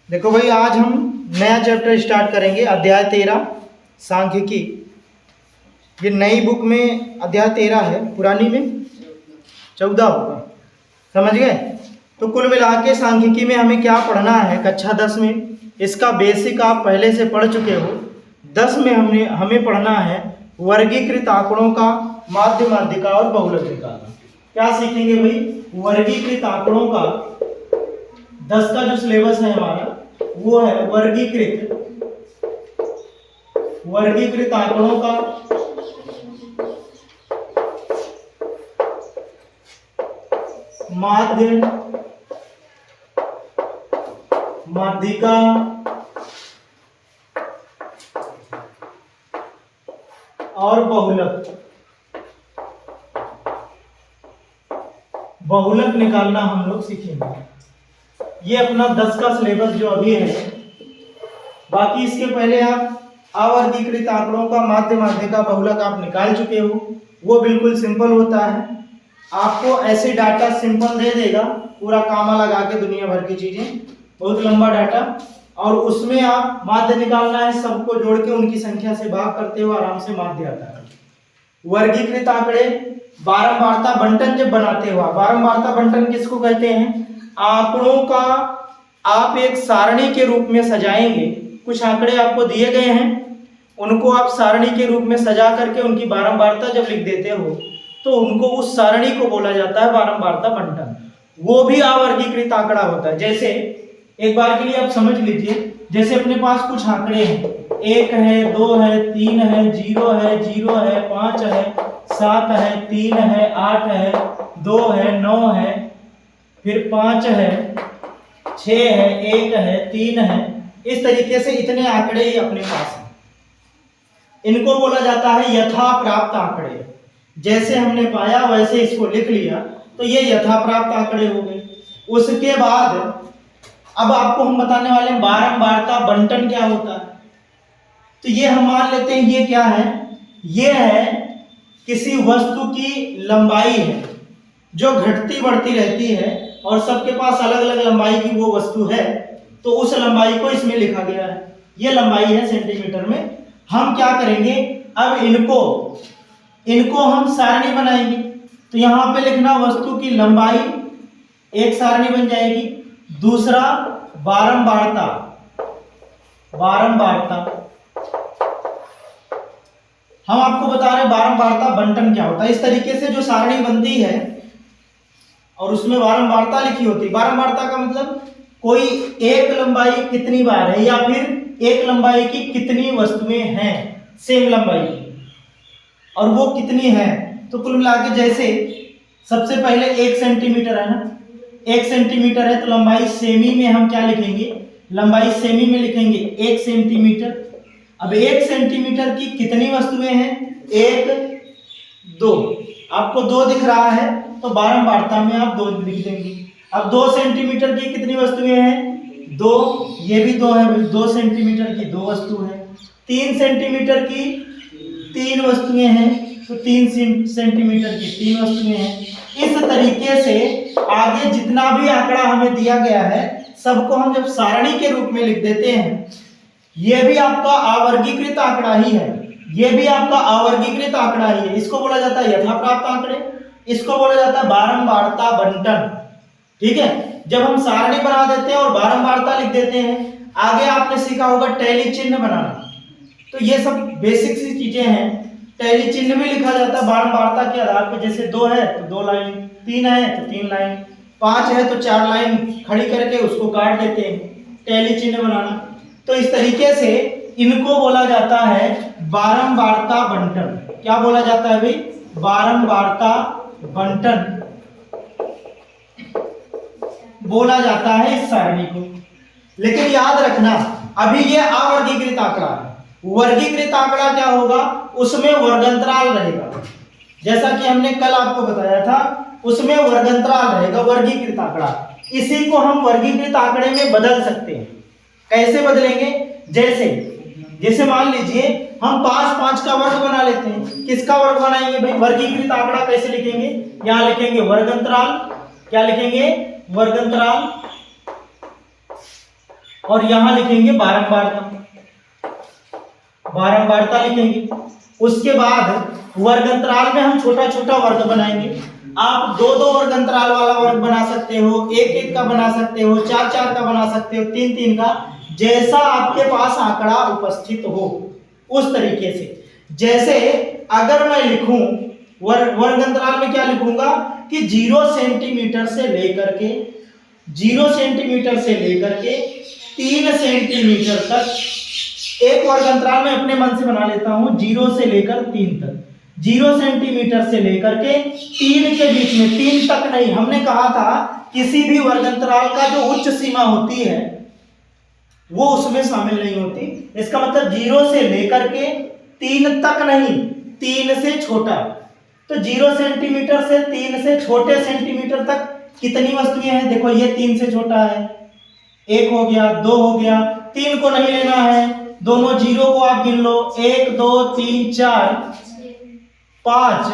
देखो भाई, आज हम नया चैप्टर स्टार्ट करेंगे, अध्याय 13 सांख्यिकी। ये नई बुक में अध्याय 13 है, पुरानी में 14 होगा। समझ गए? तो कुल मिला के सांख्यिकी में हमें क्या पढ़ना है कक्षा 10 में, इसका बेसिक आप पहले से पढ़ चुके हो। 10 में हमें पढ़ना है वर्गीकृत आंकड़ों का माध्य माध्यिका और बहुलक निकालना। क्या सीखेंगे भाई? वर्गीकृत आंकड़ों का 10 का जो सिलेबस है हमारा वो है वर्गीकृत आंकड़ों का माध्य माध्यिका और बहुलक निकालना हम लोग सीखेंगे। ये अपना 10 का सिलेबस जो अभी है। बाकी इसके पहले आप अवर्गीकृत आंकड़ों का माध्य माध्यिका बहुलक आप निकाल चुके हो। वो बिल्कुल सिंपल होता है, आपको ऐसे डाटा सिंपल दे देगा, पूरा कामा लगा के दुनिया भर की चीजें, बहुत लंबा डाटा, और उसमें आप माध्य निकालना है। सबको जोड़ के उनकी संख्या से भाग करते हो, आराम से माध्य आता है। वर्गीकृत आंकड़े बारंबारता बंटन जब बनाते हो, बारंबारता बंटन किसको कहते हैं? आंकड़ों का आप एक सारणी के रूप में सजाएंगे। कुछ आंकड़े आपको दिए गए हैं, उनको आप सारणी के रूप में सजा करके उनकी बारंबारता जब लिख देते हो तो उनको उस सारणी को बोला जाता है बारंबारता बंटन। वो भी अवर्गीकृत आंकड़ा होता है। जैसे एक बार के लिए आप समझ लीजिए, जैसे अपने पास कुछ आंकड़े हैं, 1 है, 2 है, 3 है, 0 है, 0 है, 5 है, 7 है, 3 है, 8 है, 2 है, 9 है, फिर 5 है, 6 है, 1 है, 3 है। इस तरीके से इतने आंकड़े ही अपने पास हैं। इनको बोला जाता है यथा प्राप्त आंकड़े। जैसे हमने पाया वैसे इसको लिख लिया तो ये यथा प्राप्त आंकड़े हो गए। उसके बाद अब आपको हम बताने वाले हैं बारंबारता बंटन क्या होता है। तो ये हम मान लेते हैं ये क्या है? ये है किसी वस्तु की लंबाई है जो घटती बढ़ती रहती है और सबके पास अलग अलग लंबाई की वो वस्तु है, तो उस लंबाई को इसमें लिखा गया है। ये लंबाई है सेंटीमीटर में। हम क्या करेंगे, अब इनको हम सारणी बनाएंगे। तो यहां पे लिखना वस्तु की लंबाई, एक सारणी बन जाएगी। दूसरा बारंबारता हम आपको बता रहे हैं बारंबारता बंटन क्या होता है। इस तरीके से जो सारणी बनती है और उसमें बारंबारता लिखी होती है। बारंबारता का मतलब कोई एक लंबाई कितनी बार है, या फिर एक लंबाई की कितनी वस्तुएं हैं सेम लंबाई की, और वो कितनी है। तो कुल मिला के जैसे सबसे पहले 1 सेंटीमीटर है ना, 1 सेंटीमीटर है तो लंबाई सेमी में हम क्या लिखेंगे? लंबाई सेमी में लिखेंगे 1 सेंटीमीटर। अब 1 सेंटीमीटर की कितनी वस्तुएं हैं? 1, 2। आपको 2 दिख रहा है तो बारंबारता में आप 2 लिख देंगे। अब 2 सेंटीमीटर की कितनी वस्तुएं हैं? 2। ये भी 2 है, 2 सेंटीमीटर की 2 वस्तु है। 3 सेंटीमीटर की 3 वस्तुएं हैं, तो 3 सेंटीमीटर की 3 वस्तुएं हैं। इस तरीके से आगे जितना भी आंकड़ा हमें दिया गया है सबको हम जब सारणी के रूप में लिख देते हैं, यह भी आपका अवर्गीकृत आंकड़ा ही है। यह भी आपका अवर्गीकृत आंकड़ा ही है। इसको बोला जाता है यथा प्राप्त आंकड़े, इसको बोला जाता है बारंबारता बंटन। ठीक है, जब हम सारणी बना देते हैं और बारंबारता लिख देते हैं। आगे आपने सीखा होगा टैली चिन्ह बनाना, तो ये सब बेसिक सी चीजें हैं। टैली चिन्ह भी लिखा जाता है बारंबारता के आधार पर। जैसे 2 है तो 2 लाइन, 3 है तो 3 लाइन, 5 है तो 4 लाइन खड़ी करके उसको काट देते हैं, टैली चिन्ह बनाना। तो इस तरीके से इनको बोला जाता है बारंबारता बंटन। क्या बोला जाता है भाई? बारंबारता बंटन बोला जाता है इस सारणी को। लेकिन याद रखना, अभी ये अवर्गीकृत आंकड़ा है। वर्गीकृत आंकड़ा क्या होगा? उसमें वर्गंतराल रहेगा। जैसा कि हमने कल आपको बताया था, उसमें वर्गंतराल रहेगा वर्गीकृत आंकड़ा। इसी को हम वर्गीकृत आंकड़े में बदल सकते हैं। कैसे बदलेंगे? जैसे मान लीजिए हम 5 का वर्ग बना लेते हैं। किसका वर्ग बनाएंगे भाई? वर्गीकृत आंकड़ा कैसे लिखेंगे? यहां लिखेंगे वर्गंतराल। क्या लिखेंगे? वर्गंतराल। और यहां लिखेंगे बारंबारता, बारंबारता लिखेंगे। उसके बाद वर्ग अंतराल में हम छोटा छोटा वर्ग बनाएंगे। आप दो दो वर्ग अंतराल वाला वर्ग बना सकते हो, एक एक का बना सकते हो, चार चार का बना सकते हो, तीन तीन का, जैसा आपके पास आंकड़ा उपस्थित हो उस तरीके से। जैसे अगर मैं लिखूं वर्ग अंतराल में क्या लिखूंगा कि 0 सेंटीमीटर से लेकर के 0 सेंटीमीटर से लेकर के 3 सेंटीमीटर तक, एक वर्ग अंतराल में अपने मन से बना लेता हूं 0 से लेकर 3 तक, 0 सेंटीमीटर से लेकर के 3 के बीच में, 3 तक नहीं, हमने कहा था किसी भी वर्ग अंतराल का जो उच्च सीमा होती है वो उसमें शामिल नहीं होती। इसका मतलब 0 से लेकर के 3 तक नहीं, 3 से छोटा। तो 0 सेंटीमीटर से 3 से छोटे सेंटीमीटर तक कितनी वस्तुएं हैं? देखो ये 3 से छोटा है, 1 हो गया, 2 हो गया, 3 को नहीं लेना है, दोनों 0 को आप गिन लो, 1 2 3 4 5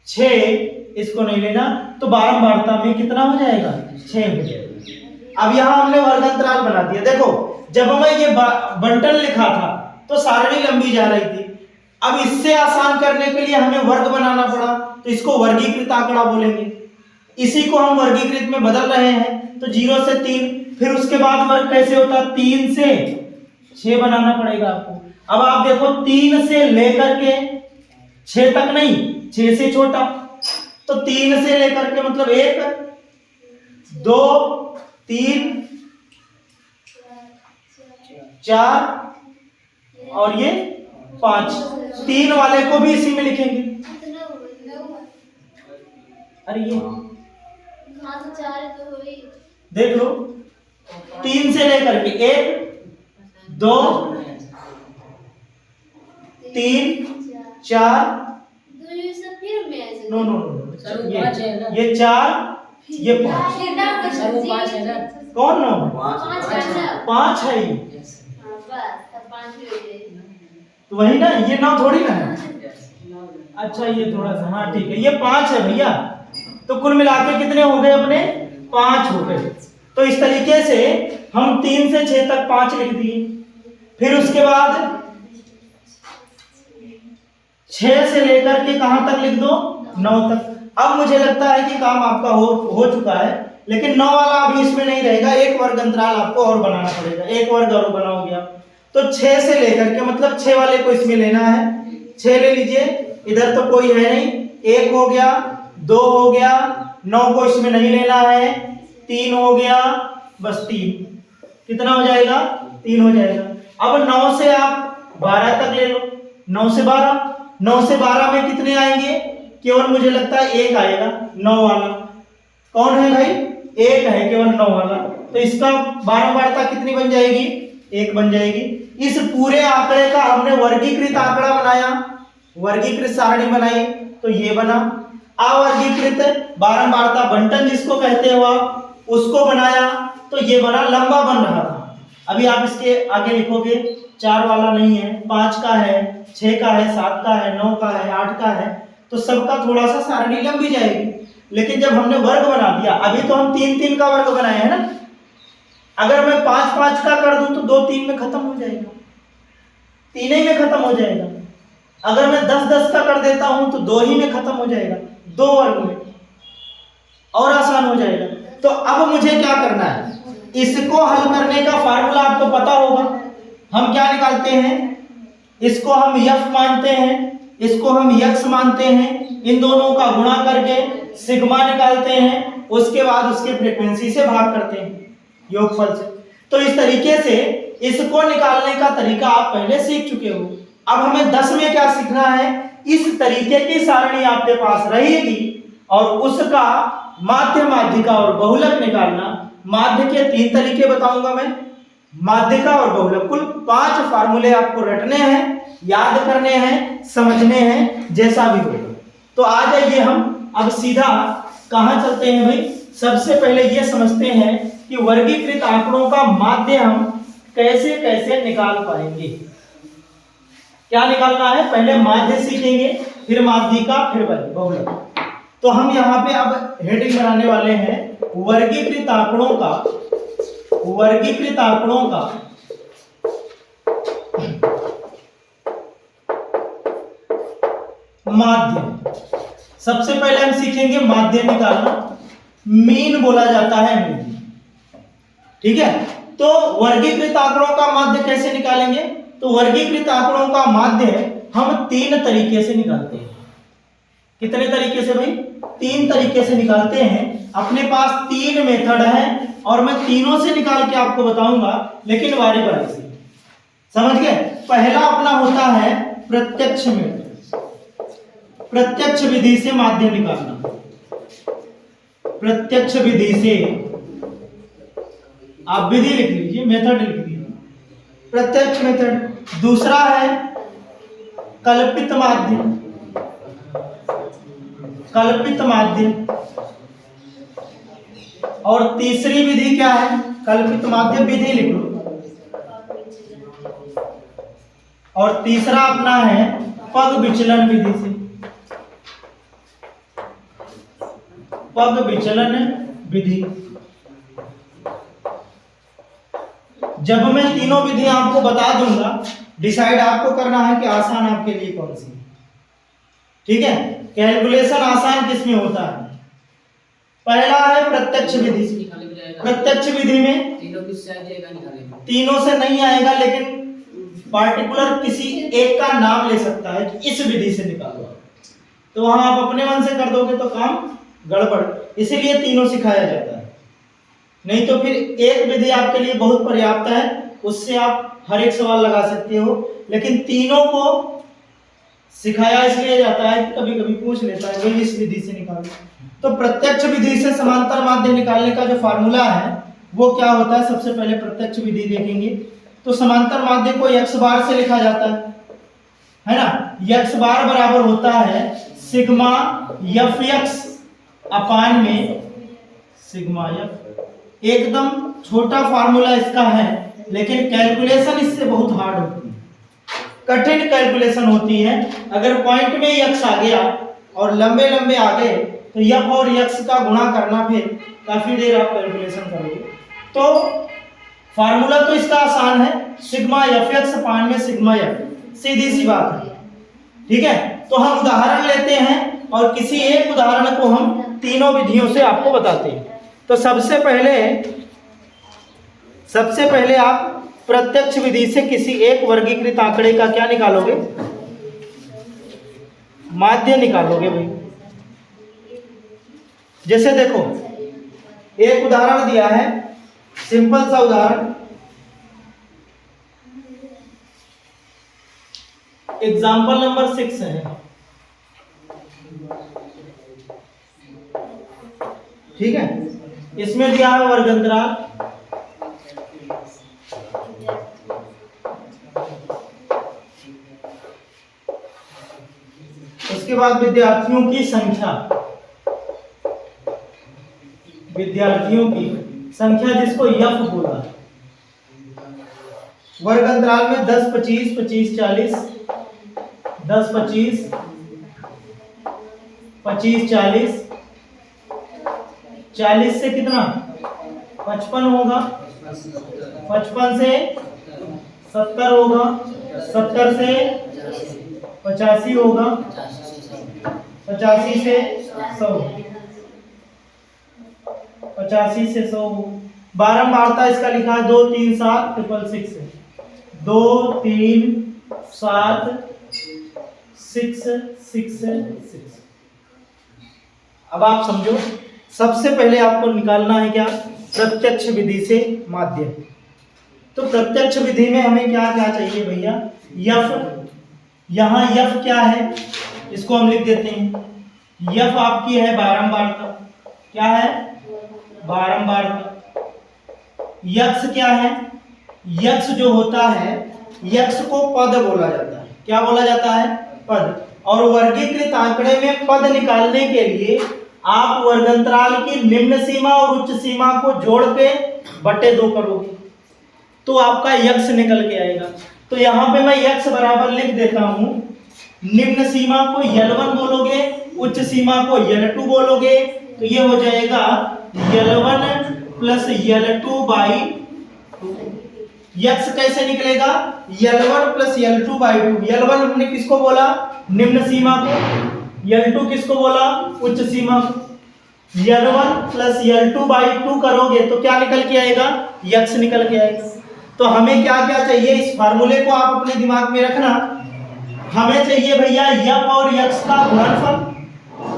6, इसको नहीं लेना। तो बारंबारता में कितना हो जाएगा? 6 हो जाएगा। अब यहां हमने वर्ग अंतराल बना दिया। देखो जब मैं ये बंटन लिखा था तो सारणी लंबी जा रही थी, अब इससे आसान करने के लिए हमें वर्ग बनाना पड़ा, तो इसको वर्गीकृत आंकड़ा बोलेंगे। इसी को हम वर्गीकृत में बदल रहे हैं, तो 0 से 3, फिर उसके बाद वर्ग कैसे होता? 3 से 6 बनाना पड़ेगा आपको। अब आप देखो 3 से लेकर के 6 तक नहीं, 6 से छोटा, तो 3 से लेकर के मतलब 1 2 3 4 और ये 5, 3 वाले को भी इसी में लिखेंगे। अरे ये देख लो, 3 से लेकर के 1 2 3 4, नो नो नो, ये 4 ये 5, कौन नो? 5 है ये, तो वही ना, ये 9 थोड़ी ना है। अच्छा ये थोड़ा सा, हाँ ठीक है, ये 5 है भैया। तो कुल मिला के कितने हो गए अपने? 5 हो गए। तो इस तरीके से हम 3 से 6 तक 5 लिख दिए। फिर उसके बाद 6 से लेकर के कहां तक लिख दो? 9 तक। अब मुझे लगता है कि काम आपका हो चुका है, लेकिन 9 वाला अभी इसमें नहीं रहेगा, एक वर्ग अंतराल आपको और बनाना पड़ेगा, एक वर्ग और बनाओगे आप। तो 6 से लेकर के मतलब 6 वाले को इसमें लेना है, 6 ले लीजिए, इधर तो कोई है नहीं, 1 हो गया, 2 हो गया, 9 को इसमें नहीं लेना है, 3 हो गया, बस 3, कितना हो जाएगा? 3 हो जाएगा। अब 9 से आप 12 तक ले लो, 9 से 12, 9 से 12 में कितने आएंगे? केवल मुझे लगता है 1 आएगा, 9 वाला। कौन है भाई? 1 है केवल, 9 वाला। तो इसका बारंबारता कितनी बन जाएगी? 1 बन जाएगी। इस पूरे आंकड़े का हमने वर्गीकृत आंकड़ा बनाया, वर्गीकृत सारणी बनाई, तो ये बना। अवर्गीकृत बारंबारता बंटन जिसको कहते हो आप, उसको बनाया, तो ये बना, लंबा बन रहा था। अभी आप इसके आगे लिखोगे 4 वाला नहीं है, 5 का है, 6 का है, 7 का है, 9 का है, 8 का है, तो सबका थोड़ा सा सारणी लंबी जाएगी। लेकिन जब हमने वर्ग बना दिया, अभी तो हम 3-3 का वर्ग बनाए हैं ना, अगर मैं 5-5 का कर दूं तो 2-3 में खत्म हो जाएगा, 3 ही में खत्म हो जाएगा। अगर मैं 10-10 का कर देता हूं तो 2 ही में खत्म हो जाएगा, 2 वर्ग में, और आसान हो जाएगा। तो अब मुझे क्या करना है? इसको हल करने का फार्मूला आपको पता होगा। हम क्या निकालते हैं? इसको हम यफ मानते हैं, इसको हम यक्स मानते हैं, इन दोनों का गुणा करके सिग्मा निकालते हैं, उसके बाद उसके फ्रीक्वेंसी से भाग करते हैं, योगफल से। तो इस तरीके से इसको निकालने का तरीका आप पहले सीख चुके हो। अब हमें 10 में क्या सीखना है? इस तरीके की सारणी आपके पास रहेगी और उसका माध्य, माध्यिका और बहुलक निकालना। माध्य के 3 तरीके बताऊंगा मैं, माध्यिका और बहुलक, कुल 5 फार्मूले आपको रटने हैं, याद करने हैं, समझने हैं, जैसा भी होगा। तो आ जाइए हम अब सीधा कहां चलते हैं भाई। सबसे पहले ये समझते हैं कि वर्गीकृत आंकड़ों का माध्य हम कैसे कैसे निकाल पाएंगे। क्या निकालना है? पहले माध्य सीखेंगे, फिर माध्यिका, फिर बहुलक। तो हम यहाँ पे अब हेडिंग बनाने वाले हैं वर्गीकृत आंकड़ों का वर्गीकृत आंकड़ों का माध्य। सबसे पहले हम सीखेंगे माध्य निकालना, मीन बोला जाता है मीन। ठीक है, तो वर्गीकृत आंकड़ों का माध्य कैसे निकालेंगे? तो वर्गीकृत आंकड़ों का माध्य हम 3 तरीके से निकालते हैं। कितने तरीके से भाई? 3 तरीके से निकालते हैं। अपने पास 3 मेथड है और मैं तीनों से निकाल के आपको बताऊंगा, लेकिन बारी बारी से। समझ गए? पहला अपना होता है प्रत्यक्ष मेथड, प्रत्यक्ष विधि से माध्य निकालना। प्रत्यक्ष विधि से, आप विधि लिख लीजिए, मेथड लिख लीजिए, प्रत्यक्ष मेथड। दूसरा है कल्पित माध्य, कल्पित माध्य। और तीसरी विधि क्या है? कल्पित माध्य विधि लिख लो। और तीसरा अपना है पग विचलन विधि से, पग विचलन विधि। जब मैं तीनों विधि आपको बता दूंगा, डिसाइड आपको करना है कि आसान आपके लिए कौन सी। ठीक है, कैलकुलेशन आसान किसमें होता है? पहला है प्रत्यक्ष विधि से। प्रत्यक्ष विधि में तीनों से नहीं आएगा, लेकिन पार्टिकुलर किसी एक का नाम ले सकता है कि इस विधि से निकालो। तो वहां आप अपने मन से कर दोगे तो काम गड़बड़, इसीलिए तीनों सिखाया जाता है। नहीं तो फिर एक विधि आपके लिए बहुत पर्याप्त है, उससे आप हर एक सवाल लगा सकते हो। लेकिन तीनों को सिखाया इसलिए जाता है कि कभी कभी पूछ लेता है वही इस विधि से निकालो। तो प्रत्यक्ष विधि से समांतर माध्य निकालने का जो फार्मूला है वो क्या होता है? सबसे पहले प्रत्यक्ष विधि देखेंगे तो समांतर माध्य को x बार से लिखा जाता है ना। x बार बराबर होता है सिग्मा एफ एक्स अपान में सिग्मा एफ। एकदम छोटा फार्मूला इसका है, लेकिन कैलकुलेशन इससे बहुत हार्ड होती है, कठिन कैलकुलेशन होती है। अगर पॉइंट में x आ गया और लंबे लंबे आ गए तो f और x का गुणा करना, फिर काफी देर आप कैलकुलेशन करोगे। तो फार्मूला तो इसका आसान है, सिग्मा एफ एक्स अपान में सिग्मा एफ, सीधी सी बात है। ठीक है, तो हम उदाहरण लेते हैं और किसी एक उदाहरण को हम तीनों विधियों से आपको बताते हैं। तो सबसे पहले आप प्रत्यक्ष विधि से किसी एक वर्गीकृत आंकड़े का क्या निकालोगे? माध्य निकालोगे भाई। जैसे देखो, एक उदाहरण दिया है, सिंपल सा उदाहरण, एग्जाम्पल नंबर 6 है। ठीक है, इसमें दिया है वर्गंतराल, उसके बाद विद्यार्थियों की संख्या, विद्यार्थियों की संख्या जिसको यफ बोला, वर्ग अंतराल में 10 25 25 40, 10 25 25 40, 40 से कितना 55 होगा, 55 से 70 होगा, 70 से 85 होगा, 85 से 100, 85 से 100। बारंबारता इसका लिखा है 2 3 7 666 है, 2 3 7 6 6 6। अब आप समझो, सबसे पहले आपको निकालना है क्या? प्रत्यक्ष विधि से माध्य। तो प्रत्यक्ष विधि में हमें क्या क्या चाहिए भैया? यफ। यहाँ यफ क्या है इसको हम लिख देते हैं। यफ आपकी है बारंबारता। क्या है? बारंबारता। यक्स क्या है? यक्स जो होता है, यक्स को पद बोला जाता है। क्या बोला जाता है? पद। और वर्गीकृत आंकड़े में पद निकालने के लिए आप वर्गंतराल की निम्न सीमा और उच्च सीमा को जोड़ के बटे 2 करोगे तो आपका यक्स निकल के आएगा। तो यहाँ पे मैं यक्स बराबर लिख देता हूं, निम्न सीमा को L1 बोलोगे, उच्च सीमा को L2 बोलोगे, तो ये हो जाएगा L1 plus L2 by x कैसे निकलेगा, L1 plus L2 by 2। L1 हमने किसको बोला, निम्न सीमा को, L2 किसको बोला, उच्च सीमा को। L1 प्लस L2 बाई 2 करोगे तो क्या निकल के आएगा, यक्स निकल के आएगा। तो हमें क्या क्या चाहिए, इस फार्मूले को आप अपने दिमाग में रखना। हमें चाहिए भैया यफ और यक्स का गुणनफल,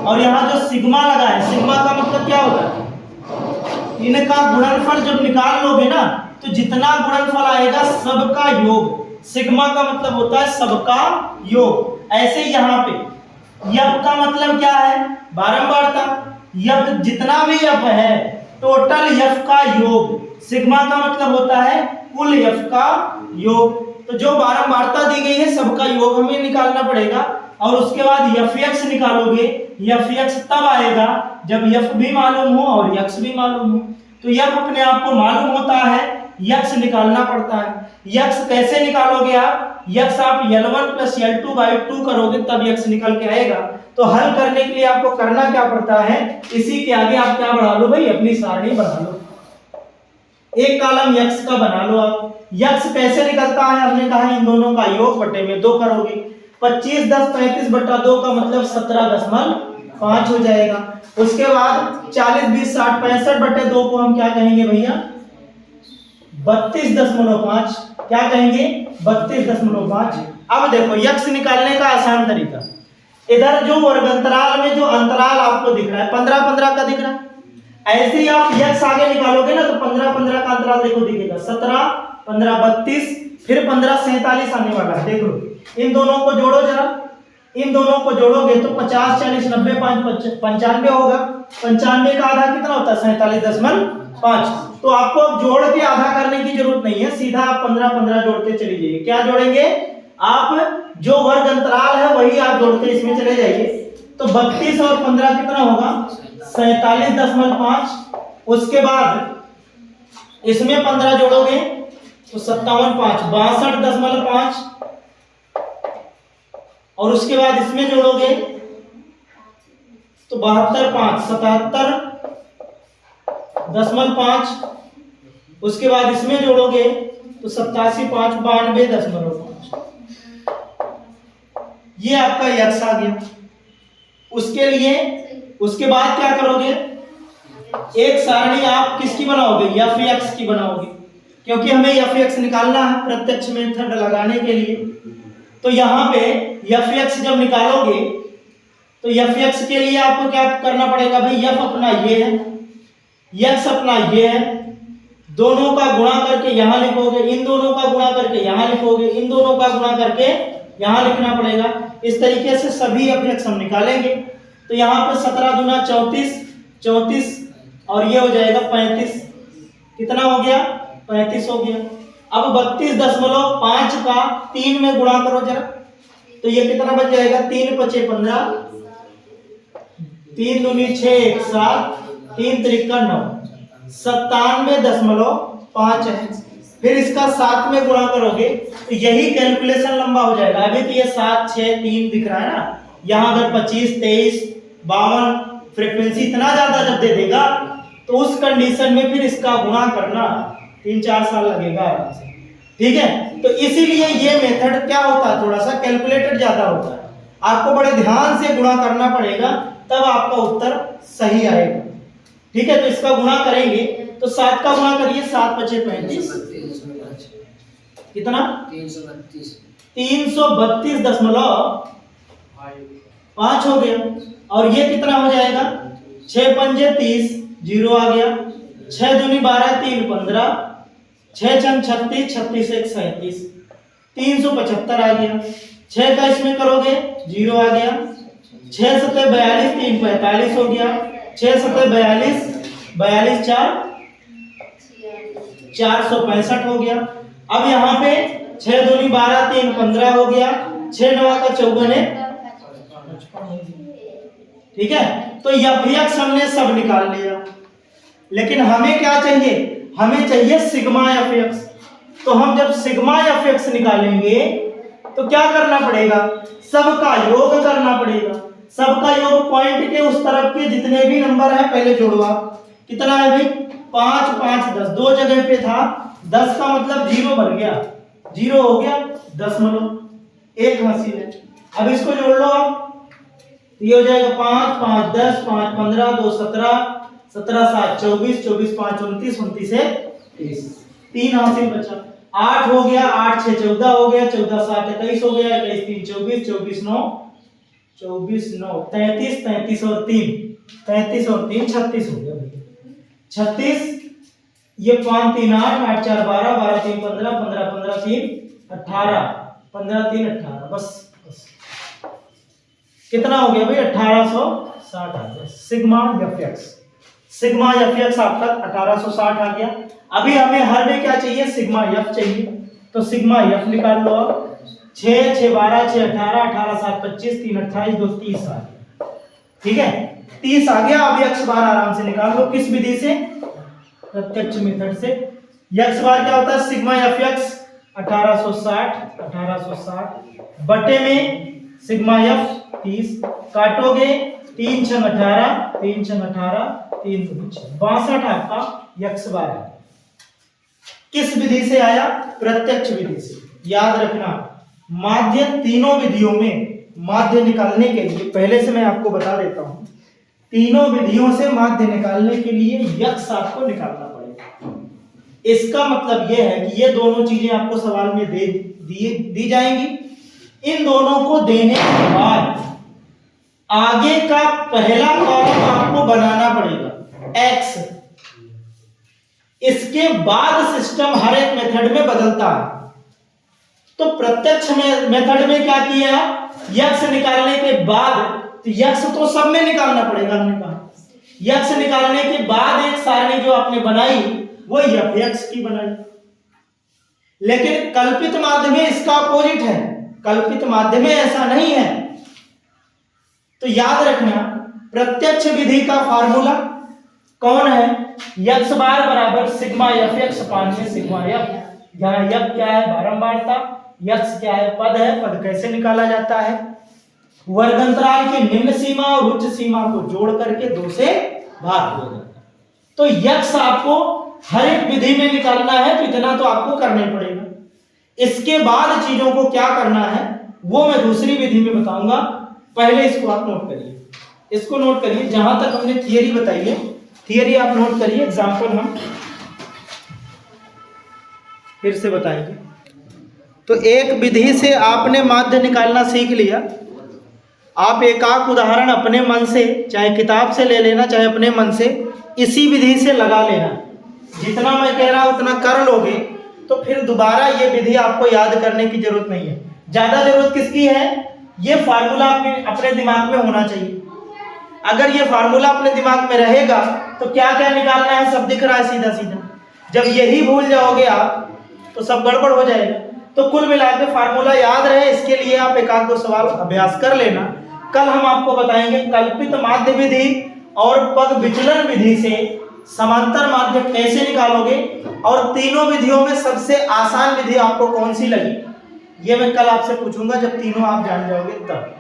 और यहाँ जो सिग्मा लगा है, सिग्मा का मतलब क्या होता है, इनका गुणनफल जब निकाल लोगे ना तो जितना गुणनफल आएगा सबका योग, सिग्मा का मतलब होता है सबका योग। ऐसे यहाँ पे यफ का मतलब क्या है, बारंबारता, यफ जितना भी यफ है टोटल यफ का योग, सिग्मा का मतलब होता है कुल यफ का योग। तो जो बारंबारता दी गई है सबका योग हमें निकालना पड़ेगा, और उसके बाद एफ एक्स निकालोगे। एफ एक्स तब आएगा जब एफ भी मालूम हो और एक्स भी मालूम हो। तो एफ अपने आप को मालूम होता है, एक्स निकालना पड़ता है। एक्स कैसे निकालोगे आप, एक्स आप L1 प्लस L2 बाई 2 करोगे तब एक्स निकल के आएगा। तो हल करने के लिए आपको करना क्या पड़ता है, इसी के आगे आप क्या बढ़ा लो भाई, अपनी सारणी बना लो, एक कॉलम एक्स का बना लो आप। एक्स कैसे निकलता है, हमने कहा इन दोनों का योग बटे में 2 करोगे। 25 10 35 बटा 2 का मतलब 17.5 हो जाएगा। उसके बाद 40 20 60 65 बटे 2 को हम क्या कहेंगे भैया, 32.5। क्या कहेंगे, 32.5। अब देखो यक्स निकालने का आसान तरीका, इधर जो वर्गंतराल में जो अंतराल आपको दिख रहा है 15 15 का दिख रहा है, ऐसे ही आप यक्स आगे निकालोगे ना तो 15 15 का अंतराल देखो दिखेगा, 17 15 32, फिर 15 47 आने वाला है। देख लो इन दोनों को जोड़ो जरा, इन दोनों को जोड़ोगे तो 50 40 90 5 95 होगा। 95 का आधा कितना होता है, 47.5। तो आपको अब जोड़ के आधा करने की जरूरत नहीं है, सीधा आप 15 15 जोड़ते चले जाइए। क्या जोड़ेंगे आप, जो वर्ग अंतराल है वही आप जोड़ते इसमें चले जाइए। तो 32 और 15 कितना होगा, 47.5। उसके बाद इसमें 15 जोड़ोगे तो 57.5 62.5, और उसके बाद इसमें जोड़ोगे तो 72.5 77.5, उसके बाद इसमें जोड़ोगे तो 87.5 92.5। ये आपका यक्स आ गया। उसके लिए उसके बाद क्या करोगे, एक सारणी आप किसकी बनाओगे, एफ एक्स की बनाओगे, क्योंकि हमें एफ एक्स निकालना है प्रत्यक्ष मेथड लगाने के लिए। तो यहाँ पे एफ एक्स जब निकालोगे तो एफ एक्स के लिए आपको क्या करना पड़ेगा भाई, एफ अपना ये है, एक्स अपना ये है, दोनों का गुणा करके यहाँ लिखोगे, इन दोनों का गुणा करके यहाँ लिखोगे, इन दोनों का गुणा करके यहाँ लिखना पड़ेगा। इस तरीके से सभी एफ एक्स हम निकालेंगे। तो यहाँ पे 17 दूना 34 34, और ये हो जाएगा 35। कितना हो गया, 35 हो गया। अब 32.5 का 3 में गुणा करो जरा, तो ये कितना बच जाएगा, 3 5 15, 3 दूनी 6 1 7, 3 त्रिका 9, 97.5 है। फिर इसका 7 में गुणा करोगे तो यही कैलकुलेशन लंबा हो जाएगा। अभी तो ये 7 6 3 दिख रहा है ना, यहाँ अगर 25 23 52 फ्रीक्वेंसी इतना ज्यादा जब दे देगा तो उस कंडीशन में फिर इसका गुणा करना 3-4 साल लगेगा आराम से। ठीक है, तो इसीलिए ये मेथड क्या होता है, थोड़ा सा कैलकुलेटेड ज्यादा होता है, आपको बड़े ध्यान से गुणा करना पड़ेगा तब आपका उत्तर सही आएगा। ठीक है, तो इसका गुणा करेंगे तो 7 का गुणा करिए, 7 5 35, कितना 332.5 हो गया। और ये कितना हो जाएगा, 6 5 30, 0 आ गया, 6 दूनी 12 3 15, 6 छंग 36 36 1 37, 375 आ गया। 6 का इसमें करोगे 0 आ गया, 6 7 42 3 45 हो गया, 6 7 42 42 4 465 हो गया। अब यहाँ पे 6 दूनी 12 3 15 हो गया, 6 9 का 54 है। ठीक है, तो एफ हमने सब निकाल लिया, लेकिन हमें क्या चाहिए, हमें चाहिए सिग्मा एफ एक्स। तो हम जब सिग्मा एफ एक्स निकालेंगे तो क्या करना पड़ेगा, सबका योग करना पड़ेगा। सबका योग पॉइंट के उस तरफ के जितने भी नंबर है पहले जोड़वा। कितना है भाई, 5 5 10, 2 जगह पे था 10 का मतलब 0 बन गया, 0 हो गया 10 एक हासिल है। अब इसको जोड़ लो आप, ये हो जाएगा 5 5 10 5 15 2 17 17 7 24 24 5 29 29 से 30, 3 हासिल बचा। 8 हो गया, 8 6 14 हो गया, 14 7 21 हो गया, 21 3 24 24 9 24 9 33 33 और 3 36 हो गया भैया, 36। ये 5 3 8 8 4 12 12 3 15 15 15 3 18 15 3 18 बस कितना हो गया भाई 1860 आ गया। सिग्मा एफ एक्स आपका 1860 आ गया। अभी हमें हर में क्या चाहिए, सिग्मा एफ चाहिए, तो सिग्मा एफ निकाल लो आप। 6 6 12 6 18 18 7 25 3 28 2 30 आ गया, ठीक है 30 आ गया। अभी एक्स बार आराम से निकाल लो, किस विधि से, प्रत्यक्ष मेथड से। एक्स बार क्या होता है, सिग्मा एफ एक्स 1860 बटे में सिग्मा एफ 30, काटोगे 3 6 18 3 6 18 3 2 6 62 आपका एक्स बार है। किस विधि से आया, प्रत्यक्ष विधि से। याद रखना माध्य, तीनों विधियों में माध्य निकालने के लिए पहले से मैं आपको बता देता हूं, तीनों विधियों से माध्य निकालने के लिए यक्स आपको निकालना पड़ेगा। इसका मतलब यह है कि ये दोनों चीजें आपको सवाल में दी जाएंगी। इन दोनों को देने के बाद आगे का पहला कॉलम आपको बनाना पड़ेगा एक्स। इसके बाद सिस्टम हर एक मेथड में बदलता है। तो प्रत्यक्ष मेथड में क्या किया, यक्स निकालने के बाद, तो यक्स तो सब में निकालना पड़ेगा, हमने कहा यक्स निकालने के बाद एक सारणी जो आपने बनाई वो एफ एक्स की बनाई। लेकिन कल्पित माध्य में इसका अपोजिट है, कल्पित माध्य में ऐसा नहीं है। तो याद रखना प्रत्यक्ष विधि का फार्मूला कौन है, यक्स बार बराबर सिग्मा एफ एक्स अपान में सिग्मा एफ। यहाँ एफ क्या है, बारंबारता, यक्स क्या है, पद है। पद कैसे निकाला जाता है, वर्गंतराल की निम्न सीमा और उच्च सीमा को जोड़ करके 2 से भाग हो जाता है। तो यक्स आपको हर एक विधि में निकालना है, तो इतना तो आपको करना ही पड़ेगा। इसके बाद चीजों को क्या करना है वो मैं दूसरी विधि में बताऊंगा। पहले इसको आप नोट करिए, इसको नोट करिए। जहां तक हमने थियरी बताई है, थियरी आप नोट करिए, एग्जाम्पल हम फिर से बताएंगे। तो एक विधि से आपने माध्य निकालना सीख लिया। आप एकाक उदाहरण अपने मन से, चाहे किताब से ले लेना, चाहे अपने मन से इसी विधि से लगा लेना। जितना मैं कह रहा हूं उतना कर लोगे तो फिर दोबारा ये विधि आपको याद करने की जरूरत नहीं है। ज्यादा जरूरत किसकी है, ये फार्मूला अपने दिमाग में होना चाहिए। अगर ये फार्मूला अपने दिमाग में रहेगा तो क्या क्या निकालना है सब दिख रहा है सीधा सीधा। जब यही भूल जाओगे आप तो सब गड़बड़ हो जाएगा। तो कुल मिलाकर फार्मूला याद रहे, इसके लिए आप एक आध दो सवाल अभ्यास कर लेना। कल हम आपको बताएंगे कल्पित माध्य विधि और पद विचलन विधि से समांतर माध्य कैसे निकालोगे, और तीनों विधियों में सबसे आसान विधि आपको कौन सी लगी ये मैं कल आपसे पूछूंगा, जब तीनों आप जान जाओगे तब।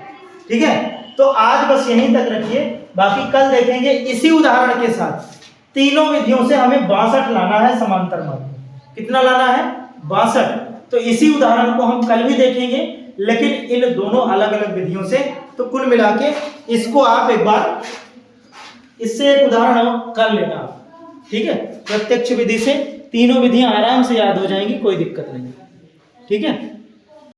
ठीक है, तो आज बस यहीं तक रखिए, बाकी कल देखेंगे इसी उदाहरण के साथ। तीनों विधियों से हमें 62 लाना है समांतर माध्य। कितना लाना है, 62। तो इसी उदाहरण को हम कल भी देखेंगे, लेकिन इन दोनों अलग अलग विधियों से। तो कुल मिला के इसको आप एक बार इससे एक उदाहरण कर लेना, ठीक है। प्रत्यक्ष विधि से तीनों विधियां आराम से याद हो जाएंगी, कोई दिक्कत नहीं, ठीक है।